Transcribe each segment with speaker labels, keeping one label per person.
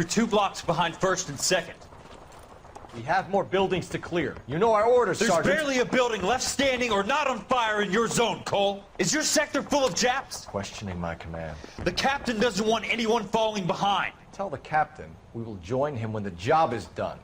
Speaker 1: You're 2 blocks behind first and second.
Speaker 2: We have more buildings to clear. You know our orders,
Speaker 1: There's
Speaker 2: Sergeant.
Speaker 1: barely a building left standing or not on fire in your zone, Cole. Is your sector full of Japs?
Speaker 2: Questioning my command.
Speaker 1: The captain doesn't want anyone falling behind.
Speaker 2: Tell the captain we will join him when the job is done.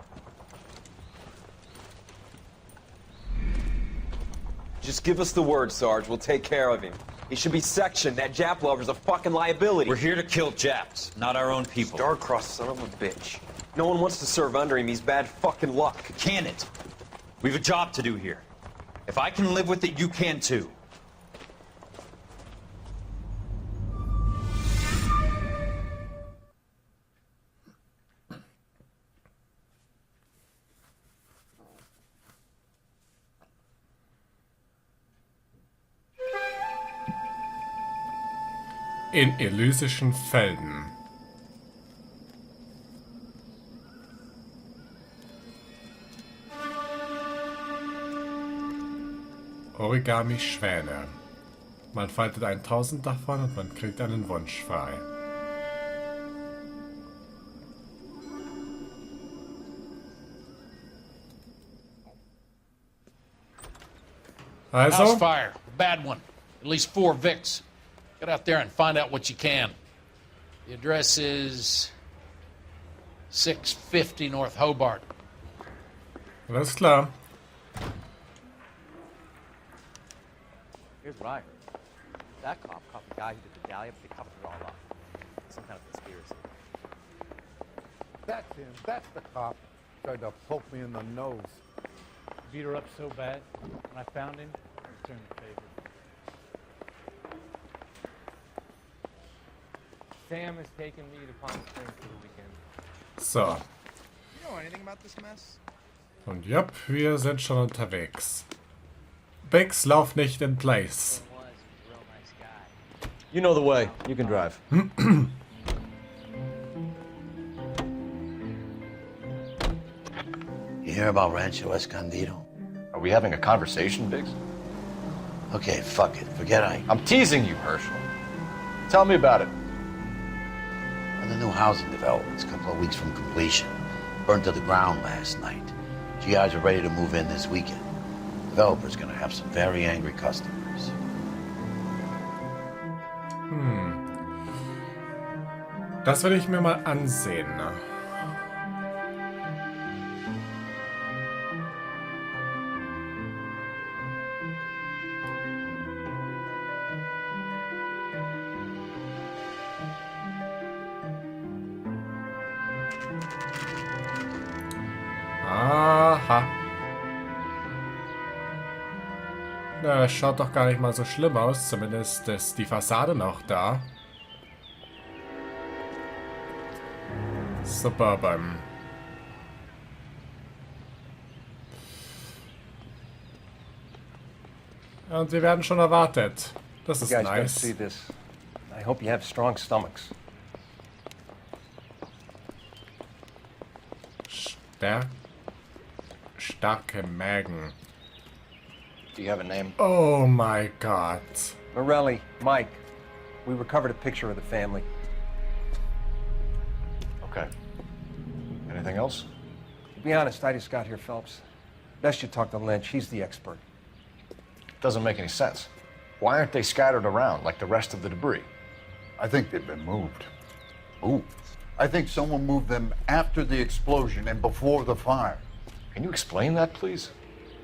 Speaker 3: Just give us the word, Sarge. We'll take care of him. He should be sectioned. That Jap lover's a fucking liability.
Speaker 1: We're here to kill Japs, not our own people.
Speaker 3: Star-crossed son of a bitch. No one wants to serve under him. He's bad fucking luck.
Speaker 1: Can it? We've a job to do here. If I can live with it, you can too.
Speaker 4: In elysischen Felden. Origami-Schwäne. Man faltet 1000 davon und man kriegt einen Wunsch frei. Also,
Speaker 5: House fire. A bad one. At least 4 Vicks. Get out there and find out what you can. The address is 650 North Hobart.
Speaker 4: alles klar.
Speaker 6: Here's what I heard. That cop caught the guy who did the dahlia, but they covered it all up. Some kind of conspiracy.
Speaker 7: That's him. That's the cop. Tried to poke me in the nose.
Speaker 8: Beat her up so bad. When I found him, I returned the favor. Sam has taken me to Palm Springs for the weekend.
Speaker 4: So.
Speaker 9: You know anything about this mess?
Speaker 4: Und jupp, wir sind schon unterwegs. Bix, lauf nicht in place.
Speaker 2: You know the way. You can drive.
Speaker 10: You hear about Rancho Escondido?
Speaker 2: Are we having a conversation, Biggs?
Speaker 10: Okay, fuck it. Forget
Speaker 2: I'm teasing you, Herschel. Tell me about it.
Speaker 10: The new housing development's a couple of weeks from completion. Burned to the ground last night. GIs are ready to move in this weekend. Developer's gonna have some very angry customers.
Speaker 4: Das will ich mir mal ansehen. Aha. Na, das schaut doch gar nicht mal so schlimm aus. Zumindest ist die Fassade noch da. Suburban. Und wir werden schon erwartet. Das ist
Speaker 11: You guys gotta
Speaker 4: nice.
Speaker 11: see this. I hope you have strong stomachs.
Speaker 4: Starke Mägen.
Speaker 11: Do you have a name?
Speaker 4: Oh my God.
Speaker 11: Morelli, Mike. We recovered a picture of the family.
Speaker 2: Okay. Anything else?
Speaker 11: To be honest, I just got here, Phelps. Best you talk to Lynch. He's the expert.
Speaker 2: Doesn't make any sense. Why aren't they scattered around like the rest of the debris?
Speaker 7: I think they've been moved.
Speaker 2: Ooh.
Speaker 7: I think someone moved them after the explosion and before the fire.
Speaker 2: Can you explain that, please?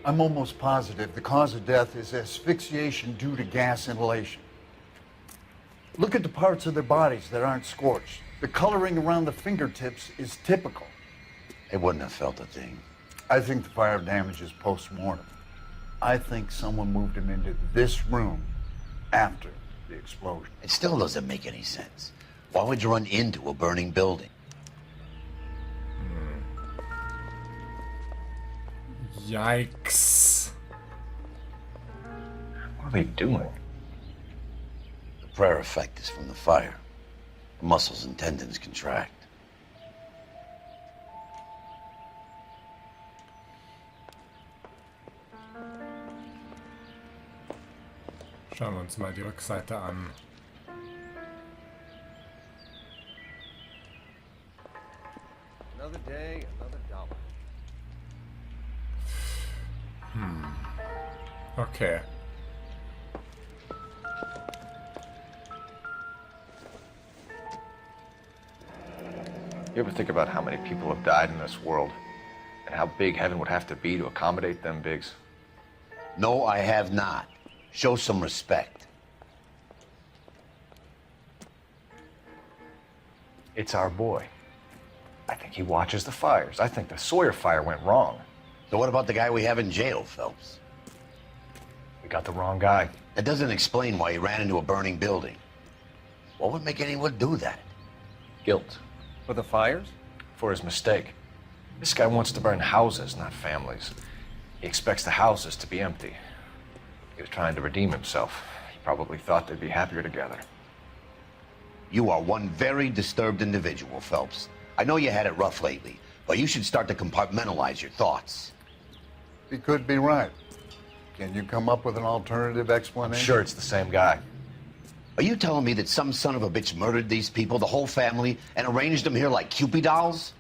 Speaker 7: I'm almost positive the cause of death is asphyxiation due to gas inhalation. Look at the parts of their bodies that aren't scorched. The coloring around the fingertips is typical.
Speaker 10: They wouldn't have felt a thing.
Speaker 7: I think the fire damage is post-mortem. I think someone moved him into this room after the explosion.
Speaker 10: It still doesn't make any sense. Why would you run into a burning building?
Speaker 4: Yikes.
Speaker 2: What are they doing?
Speaker 10: The prayer effect is from the fire. The muscles and tendons contract.
Speaker 4: Schauen wir uns mal die Rückseite an. Okay.
Speaker 2: You ever think about how many people have died in this world? And how big heaven would have to be to accommodate them bigs?
Speaker 10: No, I have not. Show some respect.
Speaker 2: It's our boy. I think he watches the fires. I think the Sawyer fire went wrong.
Speaker 10: So what about the guy we have in jail, Phelps?
Speaker 2: We got the wrong guy.
Speaker 10: That doesn't explain why he ran into a burning building. What would make anyone do that?
Speaker 2: Guilt.
Speaker 11: For the fires?
Speaker 2: For his mistake. This guy wants to burn houses, not families. He expects the houses to be empty. He was trying to redeem himself. He probably thought they'd be happier together.
Speaker 10: You are one very disturbed individual, Phelps. I know you had it rough lately, but you should start to compartmentalize your thoughts.
Speaker 7: He could be right. Can you come up with an alternative explanation?
Speaker 2: I'm sure it's the same guy.
Speaker 10: Are you telling me that some son of a bitch murdered these people, the whole family, and arranged them here like Cupid dolls?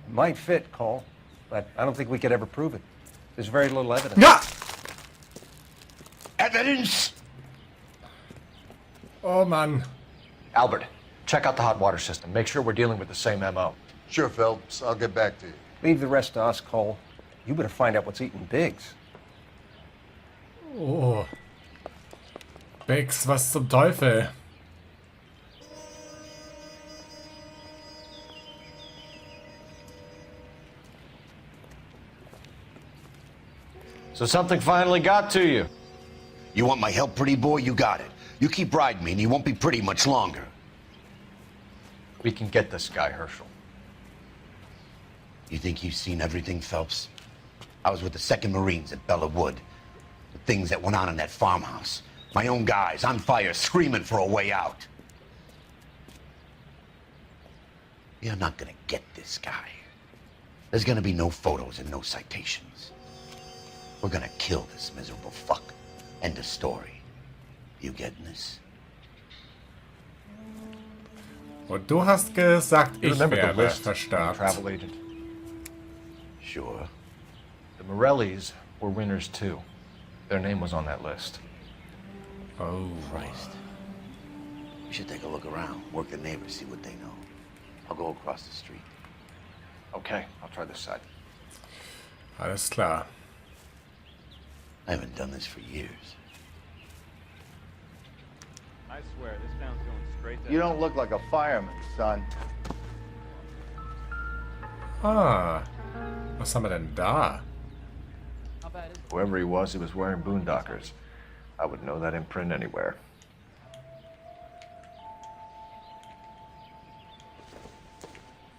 Speaker 11: It might fit, Cole, but I don't think we could ever prove it. There's very little evidence.
Speaker 4: Ja!
Speaker 10: Evidence?
Speaker 4: Oh Mann.
Speaker 2: Albert, check out the hot water system. Make sure we're dealing with the same MO.
Speaker 7: Sure, Phelps. I'll get back to you.
Speaker 11: Leave the rest to us, Cole. You better find out what's eating Biggs.
Speaker 4: Oh. Biggs, was zum Teufel?
Speaker 2: So something finally got to you.
Speaker 10: You want my help, pretty boy? You got it. You keep riding me and you won't be pretty much longer.
Speaker 2: We can get this guy, Herschel.
Speaker 10: You think you've seen everything, Phelps? I was with the 2nd Marines at Bella Wood. The things that went on in that farmhouse. My own guys on fire, screaming for a way out. You're not gonna get this guy. There's gonna be no photos and no citations. We're gonna kill this miserable fuck. End of story. You getting this?
Speaker 4: Und du hast gesagt,
Speaker 2: You
Speaker 4: ich
Speaker 2: remember the
Speaker 4: werde
Speaker 2: list,
Speaker 4: verstärkt.
Speaker 2: travel agent.
Speaker 10: Sure.
Speaker 2: The Morellis were winners too. Their name was on that list.
Speaker 4: Oh.
Speaker 10: Christ. We should take a look around, work the neighbors, see what they know. I'll go across the street.
Speaker 2: Okay, I'll try this side.
Speaker 4: Alles klar.
Speaker 10: I haven't done this for years.
Speaker 8: I swear, this town's going straight to...
Speaker 7: You don't look like a fireman, son.
Speaker 4: Ah. Was haben wir denn da?
Speaker 6: How bad is it?
Speaker 2: Whoever he was wearing boondockers. I would know that imprint anywhere.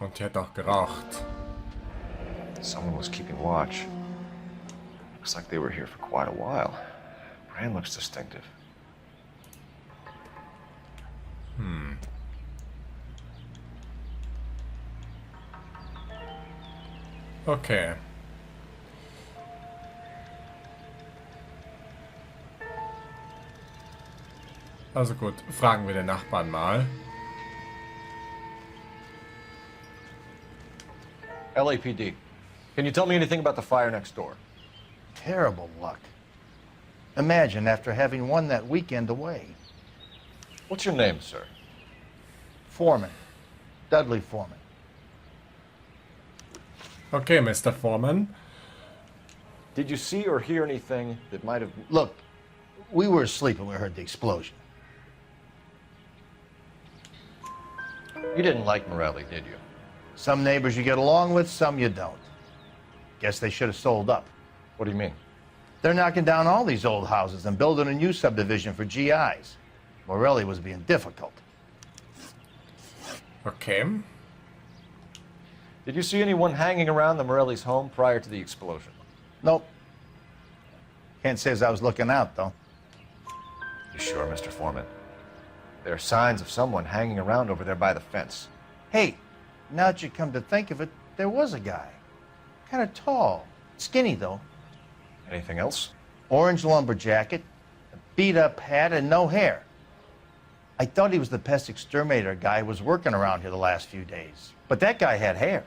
Speaker 4: Und die hat auch geraucht.
Speaker 2: Someone was keeping watch. Looks like they were here for quite a while. Brand looks distinctive.
Speaker 4: Okay. Also gut, fragen wir den Nachbarn mal.
Speaker 2: LAPD, can you tell me anything about the fire next door?
Speaker 9: Terrible luck. Imagine after having won that weekend away.
Speaker 2: What's your name, sir?
Speaker 9: Foreman. Dudley Foreman.
Speaker 4: Okay, Mr. Foreman.
Speaker 2: Did you see or hear anything that might have...
Speaker 9: Look, we were asleep when we heard the explosion.
Speaker 2: You didn't like Morelli, did you?
Speaker 9: Some neighbors you get along with, some you don't. Guess they should have sold up.
Speaker 2: What do you mean?
Speaker 9: They're knocking down all these old houses and building a new subdivision for GIs. Morelli was being difficult.
Speaker 4: Okay.
Speaker 2: Did you see anyone hanging around the Morelli's home prior to the explosion?
Speaker 9: Nope. Can't say as I was looking out, though.
Speaker 2: You sure, Mr. Foreman? There are signs of someone hanging around over there by the fence.
Speaker 9: Hey, now that you come to think of it, there was a guy. Kind of tall. Skinny, though.
Speaker 2: Anything else?
Speaker 9: Orange lumber jacket, a beat-up hat, and no hair. I thought he was the pest exterminator guy who was working around here the last few days. But that guy had hair.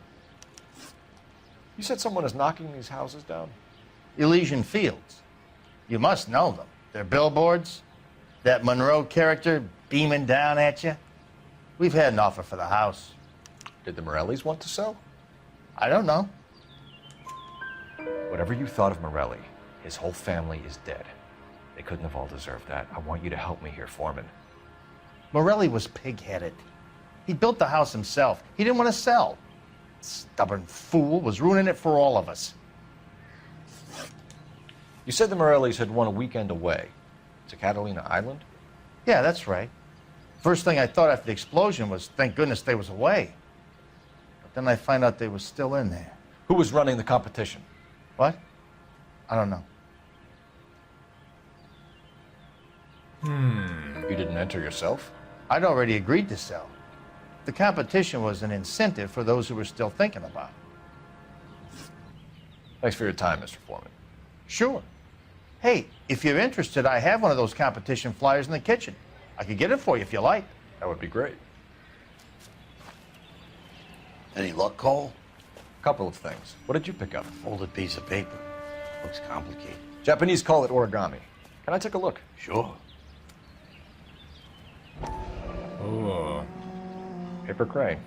Speaker 2: You said someone is knocking these houses down?
Speaker 9: Elysian Fields. You must know them. They're billboards. That Monroe character beaming down at you. We've had an offer for the house.
Speaker 2: Did the Morellis want to sell?
Speaker 9: I don't know.
Speaker 2: Whatever you thought of Morelli, his whole family is dead. They couldn't have all deserved that. I want you to help me here, Foreman.
Speaker 9: Morelli was pig-headed. He built the house himself. He didn't want to sell. Stubborn fool was ruining it for all of us.
Speaker 2: You said the Morellis had won a weekend away to Catalina Island?
Speaker 9: Yeah, that's right. First thing I thought after the explosion was, thank goodness they was away. But then I find out they was still in there.
Speaker 2: Who was running the competition?
Speaker 9: What? I don't know.
Speaker 2: You didn't enter yourself?
Speaker 9: I'd already agreed to sell. The competition was an incentive for those who were still thinking about it.
Speaker 2: Thanks for your time, Mr. Foreman.
Speaker 9: Sure. Hey, if you're interested, I have one of those competition flyers in the kitchen. I could get it for you if you like.
Speaker 2: That would be great.
Speaker 10: Any luck, Cole?
Speaker 2: Couple of things. What did you pick up?
Speaker 10: Folded piece of paper. Looks complicated.
Speaker 2: Japanese call it origami. Can I take a look?
Speaker 10: Sure.
Speaker 4: Oh.
Speaker 2: Paper crane.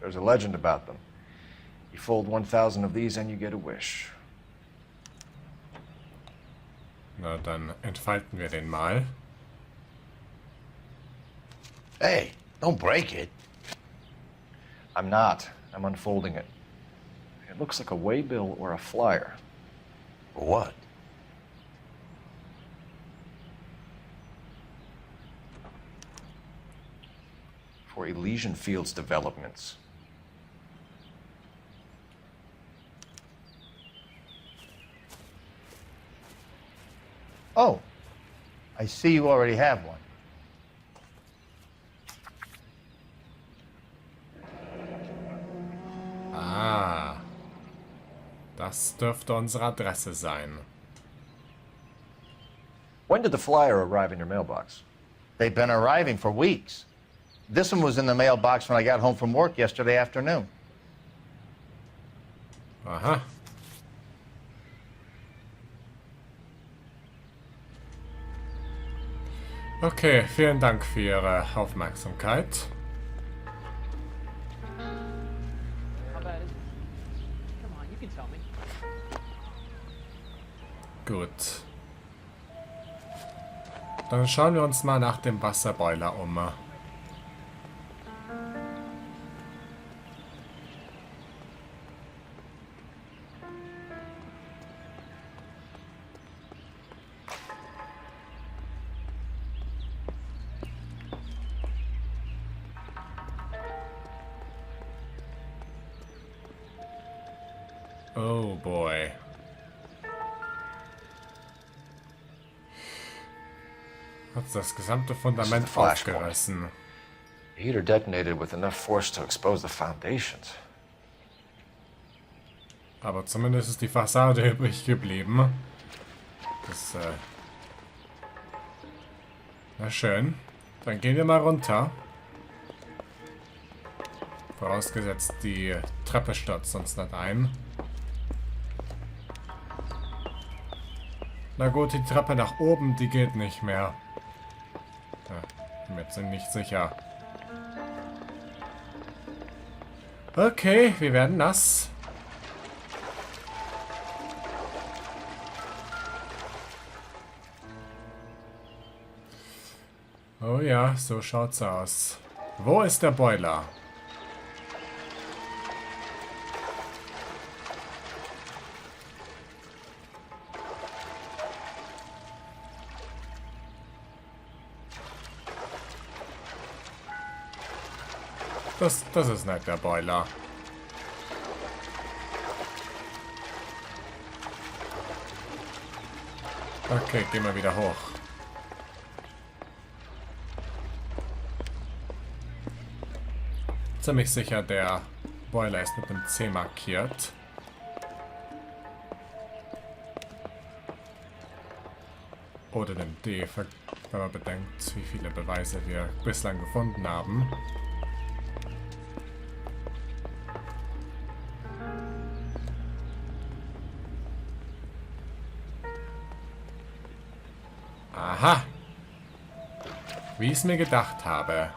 Speaker 2: There's a legend about them. You fold 1,000 of these and you get a wish.
Speaker 4: Na, dann entfalten wir den mal.
Speaker 10: Hey, don't break it.
Speaker 2: I'm not. I'm unfolding it. It looks like a waybill or a flyer.
Speaker 10: For what?
Speaker 2: For Elysian Fields developments.
Speaker 9: Oh, I see you already have one.
Speaker 4: Ah. Das dürfte unsere Adresse sein.
Speaker 2: When did the flyer arrive in your mailbox?
Speaker 9: They've been arriving for weeks. This one was in the mailbox when I got home from work yesterday afternoon.
Speaker 4: Aha. Okay, vielen Dank für Ihre Aufmerksamkeit.
Speaker 6: How bad is it? Come on, you can tell me.
Speaker 4: Gut. Dann schauen wir uns mal nach dem Wasserboiler um. Oh boy. Hat das gesamte Fundament aufgerissen.
Speaker 2: The heater detonated with enough force to expose the foundations.
Speaker 4: Aber zumindest ist die Fassade übrig geblieben. Das, na schön. Dann gehen wir mal runter. Vorausgesetzt, die Treppe stürzt uns nicht ein. Na gut, die Treppe nach oben, die geht nicht mehr. Ja, bin mir jetzt nicht sicher. Okay, wir werden nass. Oh ja, so schaut's aus. Wo ist der Boiler? Das ist nicht der Boiler. Okay, gehen wir wieder hoch. Ziemlich sicher, der Boiler ist mit dem C markiert. Oder dem D, wenn man bedenkt, wie viele Beweise wir bislang gefunden haben. Aha. Wie ich es mir gedacht habe.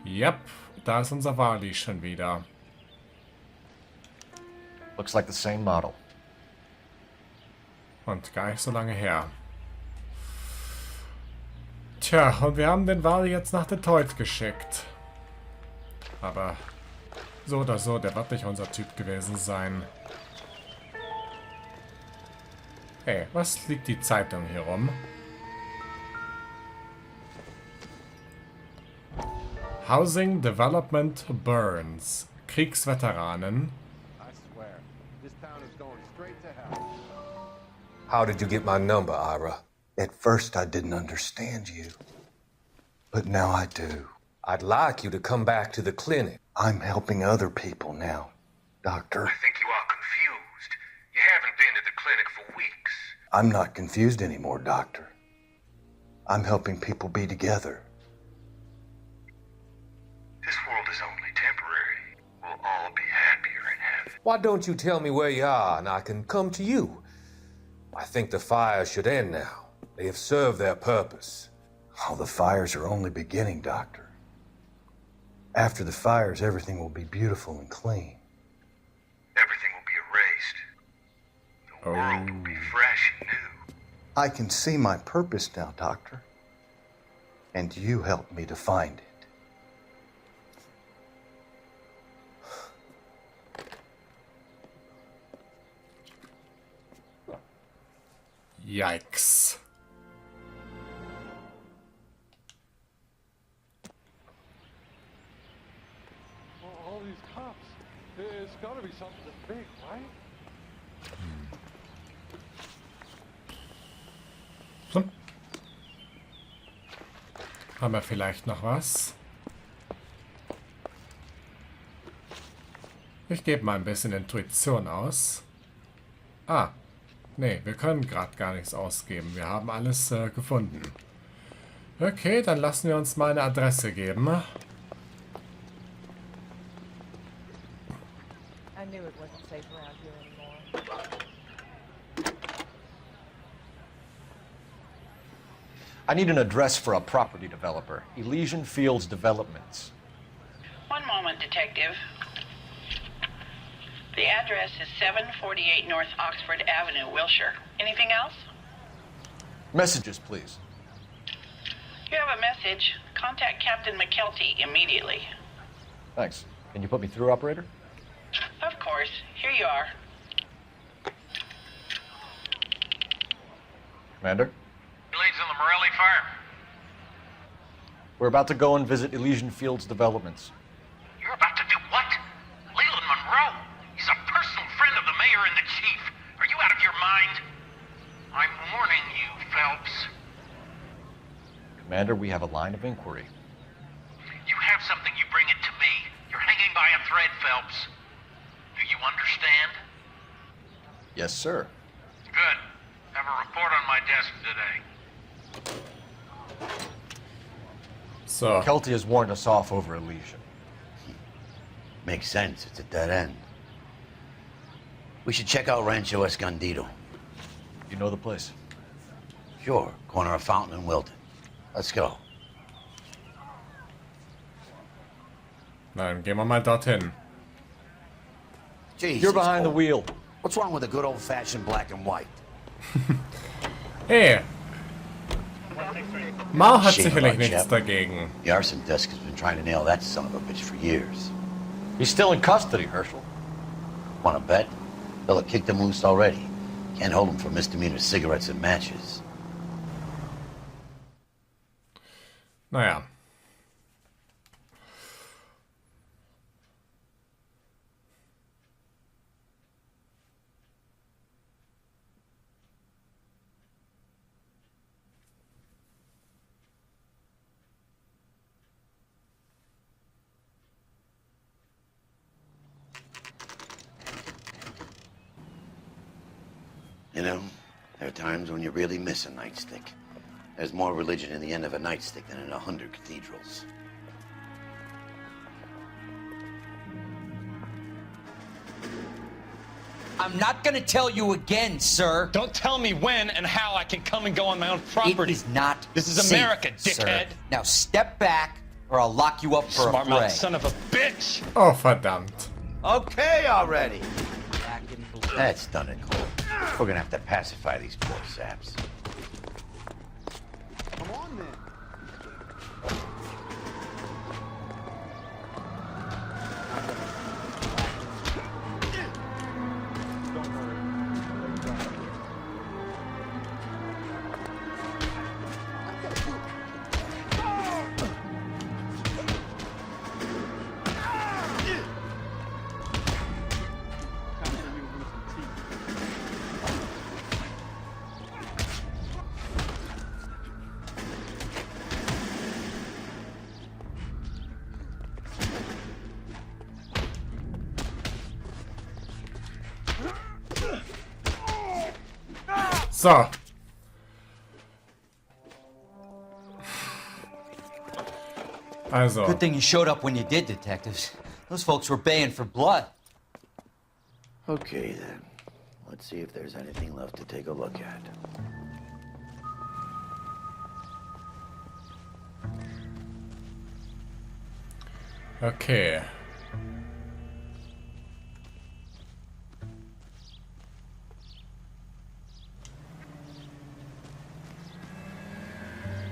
Speaker 4: Yep, da ist unser Wally schon wieder.
Speaker 2: Looks like the same model.
Speaker 4: Und gar nicht so lange her. Tja, und wir haben den Wally jetzt nach Detroit geschickt. Aber so oder so, der wird nicht unser Typ gewesen sein. Hey, was liegt die Zeitung hier rum? Housing Development Burns. Kriegsveteranen.
Speaker 12: How did you get my number, Ira? At first I didn't understand you, but now I do. I'd like you to come back to the clinic. I'm helping other people now, Doctor.
Speaker 13: I think you are confused. You haven't been to the clinic for weeks.
Speaker 12: I'm not confused anymore, Doctor. I'm helping people be together.
Speaker 13: This world is only temporary. We'll all be happier in heaven.
Speaker 12: Why don't you tell me where you are and I can come to you? I think the fires should end now. They have served their purpose. Oh, the fires are only beginning, Doctor. After the fires, everything will be beautiful and clean.
Speaker 13: Everything will be erased. The world will be fresh and new.
Speaker 12: I can see my purpose now, Doctor. And you helped me to find it.
Speaker 4: Yikes.
Speaker 8: All these cops. It's gotta be something big, right?
Speaker 4: So. Haben wir vielleicht noch was? Ich gebe mal ein bisschen Intuition aus. Ah. Nee, wir können gerade gar nichts ausgeben. Wir haben alles gefunden. Okay, dann lassen wir uns mal eine Adresse geben.
Speaker 14: I knew it wasn't safe around here anymore.
Speaker 2: I need an address for a property developer. Elysian Fields Developments.
Speaker 15: One moment, Detective. The address is 748 North Oxford Avenue, Wilshire. Anything else?
Speaker 2: Messages, please.
Speaker 15: You have a message. Contact Captain McKelty immediately.
Speaker 2: Thanks. Can you put me through, operator?
Speaker 15: Of course. Here you are.
Speaker 2: Commander?
Speaker 13: Leads in the Morelli fire.
Speaker 2: We're about to go and visit Elysian Fields Developments.
Speaker 13: You're about to do what? Leland Monroe. He's a personal friend of the mayor and the chief. Are you out of your mind? I'm warning you, Phelps.
Speaker 2: Commander, we have a line of inquiry.
Speaker 13: You have something, you bring it to me. You're hanging by a thread, Phelps. Do you understand?
Speaker 2: Yes, sir.
Speaker 13: Good. Have a report on my desk today.
Speaker 4: So.
Speaker 2: Kelty has warned us off over Elysian.
Speaker 10: Makes sense. It's a dead end. We should check out Rancho Escondido.
Speaker 2: You know the place?
Speaker 10: Sure. Corner of Fountain and Wilton. Let's go.
Speaker 4: Dann gehen wir mal dorthin.
Speaker 10: Jesus,
Speaker 2: You're behind the wheel.
Speaker 10: What's wrong with a good old-fashioned black and white?
Speaker 4: Hey. Mal hat
Speaker 10: Shame
Speaker 4: sicherlich
Speaker 10: about
Speaker 4: nichts
Speaker 10: Chapman.
Speaker 4: dagegen.
Speaker 10: The arson desk has been trying to nail that son of a bitch for years.
Speaker 2: He's still in custody, Herschel.
Speaker 10: Want to bet? They'll have kicked him loose already. Can't hold him for misdemeanor cigarettes and matches.
Speaker 4: Naja.
Speaker 10: You know, there are times when you really miss a nightstick. There's more religion in the end of a nightstick than in 100 cathedrals.
Speaker 16: I'm not gonna tell you again, sir.
Speaker 1: Don't tell me when and how I can come and go on my own property.
Speaker 16: It is not
Speaker 1: This is
Speaker 16: safe,
Speaker 1: America, dickhead.
Speaker 16: sir. Now step back, or I'll lock you up for
Speaker 1: Smart
Speaker 16: a fray.
Speaker 1: mouth son of a bitch!
Speaker 4: Oh, verdammt.
Speaker 10: Okay already. That's done it, Cole. We're gonna have to pacify these poor saps.
Speaker 7: Come on, then.
Speaker 4: So. Also.
Speaker 16: Good thing you showed up when you did, detectives. Those folks were baying for blood.
Speaker 10: Okay, then. Let's see if there's anything left to take a look at.
Speaker 4: Okay.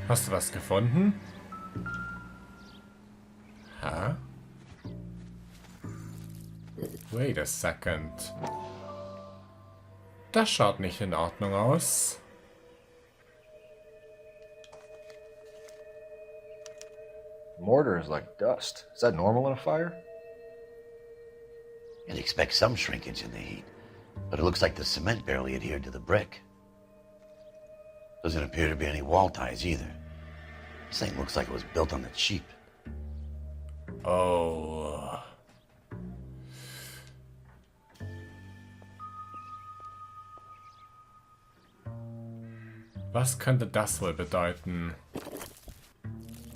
Speaker 4: Hast du was gefunden? Ha? Wait a second. Das schaut nicht in Ordnung aus.
Speaker 2: Mortar is like dust. Is that normal in a fire?
Speaker 10: You'd expect some shrinkage in the heat, but it looks like the cement barely adhered to the brick. Doesn't appear to be any wall ties either. This thing looks like it was built on the cheap.
Speaker 4: Oh. Was könnte das wohl bedeuten?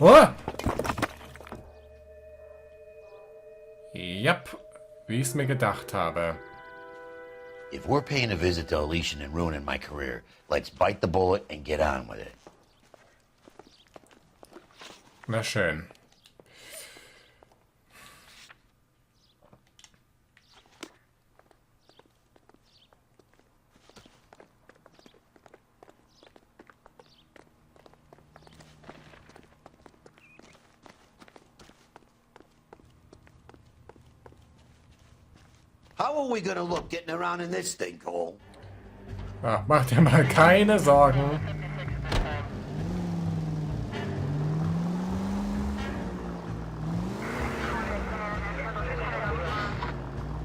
Speaker 4: Oh! Yep, wie ich es mir gedacht habe.
Speaker 10: If we're paying a visit to Elysian and ruining my career, let's bite the bullet and get on with it.
Speaker 4: Na schön.
Speaker 10: How are we gonna look getting around in this thing, Cole?
Speaker 4: Ach, mach dir mal keine Sorgen.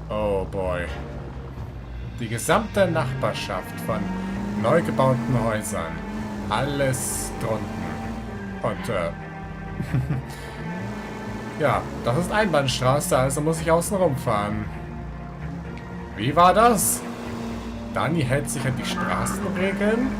Speaker 4: Oh boy. Die gesamte Nachbarschaft von neu gebauten Häusern. Alles drunten. Und, ja, das ist Einbahnstraße, also muss ich außen rumfahren. Wie war das? Dani hält sich an die Straßenregeln?